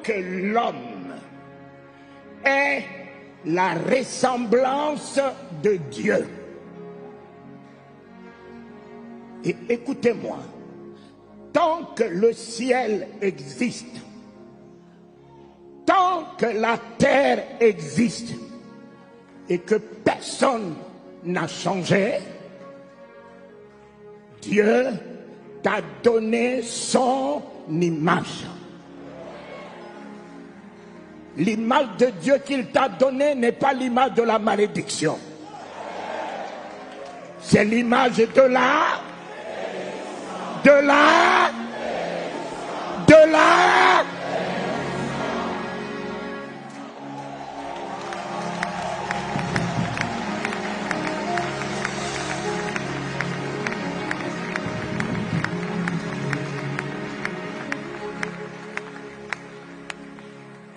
que l'homme est la ressemblance de Dieu. Et écoutez-moi, tant que le ciel existe, tant que la terre existe et que personne n'a changé, Dieu t'a donné son image. L'image de Dieu qu'il t'a donnée n'est pas l'image de la malédiction. C'est l'image de la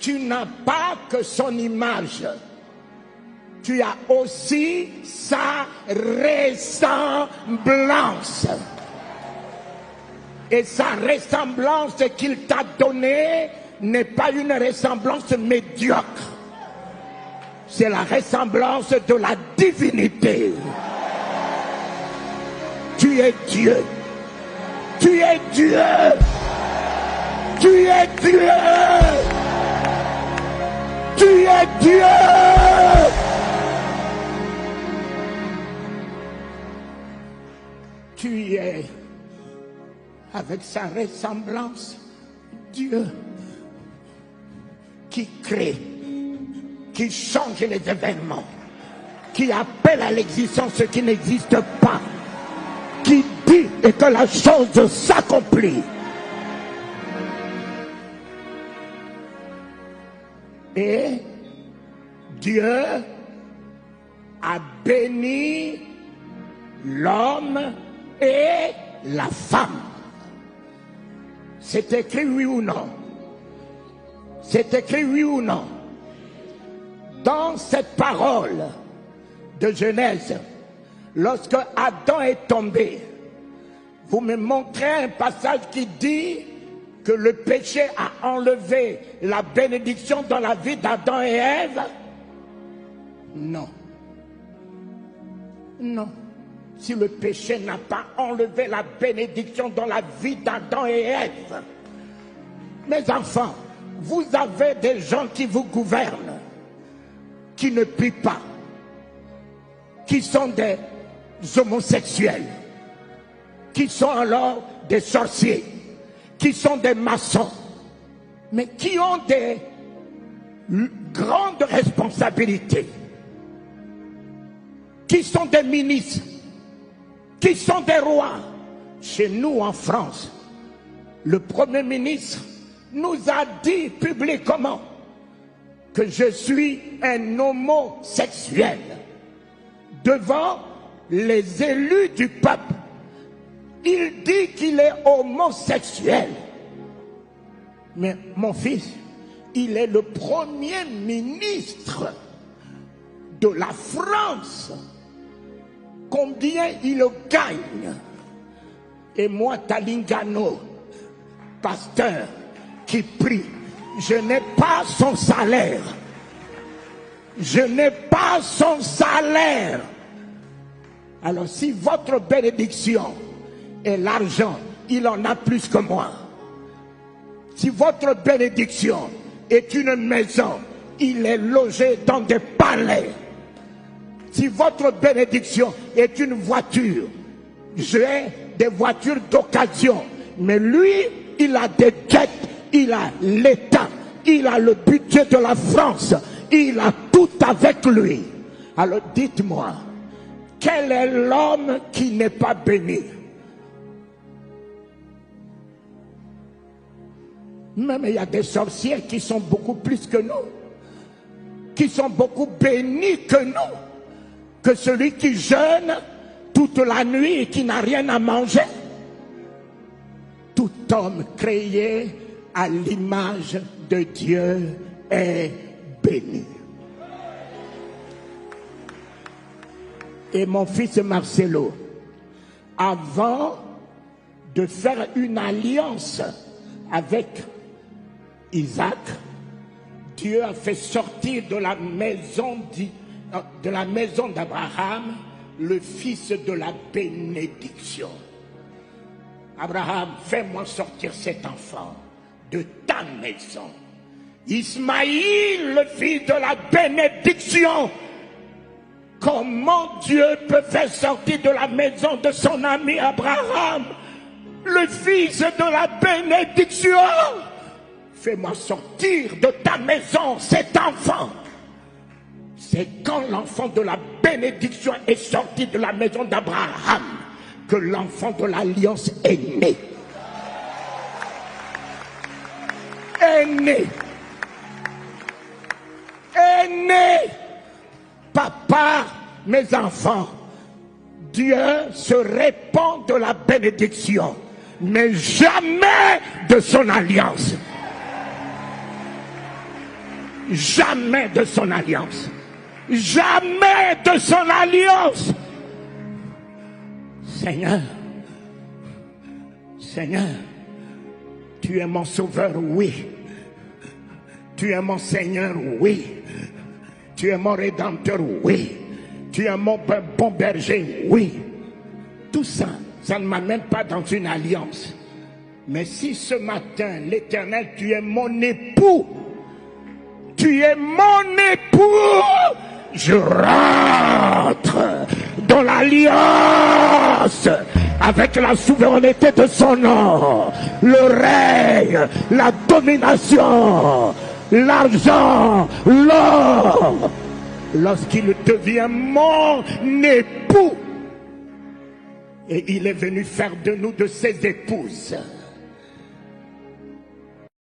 Tu n'as pas que son image, tu as aussi sa ressemblance. Et sa ressemblance qu'il t'a donnée n'est pas une ressemblance médiocre. C'est la ressemblance de la divinité. Tu es Dieu. Tu es Dieu. Tu es Dieu. Tu es Dieu. Tu es avec sa ressemblance Dieu qui crée, qui change les événements, qui appelle à l'existence ce qui n'existe pas, qui dit et que la chose s'accomplit. Et Dieu a béni l'homme et la femme. C'est écrit oui ou non? C'est écrit oui ou non? Dans cette parole de Genèse, lorsque Adam est tombé, vous me montrez un passage qui dit que le péché a enlevé la bénédiction dans la vie d'Adam et Ève? Non. Non. Si le péché n'a pas enlevé la bénédiction dans la vie d'Adam et Ève. Mes enfants, vous avez des gens qui vous gouvernent, qui ne prient pas, qui sont des homosexuels, qui sont alors des sorciers, qui sont des maçons, mais qui ont des grandes responsabilités, qui sont des ministres, qui sont des rois. Chez nous en France, le Premier ministre nous a dit publiquement que je suis un homosexuel devant les élus du peuple. Il dit qu'il est homosexuel. Mais mon fils, il est le Premier ministre de la France. Combien il gagne? Et moi, Talingano, pasteur qui prie, je n'ai pas son salaire. Je n'ai pas son salaire. Alors si votre bénédiction est l'argent, il en a plus que moi. Si votre bénédiction est une maison, il est logé dans des palais. Si votre bénédiction est une voiture, j'ai des voitures d'occasion. Mais lui, il a des jets, il a l'État, il a le budget de la France, il a tout avec lui. Alors dites-moi, quel est l'homme qui n'est pas béni? Même il y a des sorciers qui sont beaucoup plus que nous, qui sont beaucoup bénis que nous, que celui qui jeûne toute la nuit et qui n'a rien à manger. Tout homme créé à l'image de Dieu est béni. Et mon fils Marcelo, avant de faire une alliance avec Isaac, Dieu a fait sortir de la maison d'Abraham le fils de la bénédiction. Abraham, fais-moi sortir cet enfant de ta maison. Ismaïl, le fils de la bénédiction. Comment Dieu peut faire sortir de la maison de son ami Abraham le fils de la bénédiction? Fais-moi sortir de ta maison cet enfant. C'est quand l'enfant de la bénédiction est sorti de la maison d'Abraham que l'enfant de l'alliance est né. Est né. Est né. Papa, mes enfants, Dieu se répand de la bénédiction, mais jamais de son alliance. Jamais de son alliance. Jamais de son alliance. Seigneur, Seigneur, tu es mon sauveur, oui. Tu es mon Seigneur, oui. Tu es mon rédempteur, oui. Tu es mon bon berger, oui. Tout ça, ça ne m'amène pas dans une alliance. Mais si ce matin, l'Éternel, tu es mon époux, tu es mon époux, je rentre dans l'alliance avec la souveraineté de son nom, le règne, la domination, l'argent, l'or. Lorsqu'il devient mon époux, et il est venu faire de nous de ses épouses.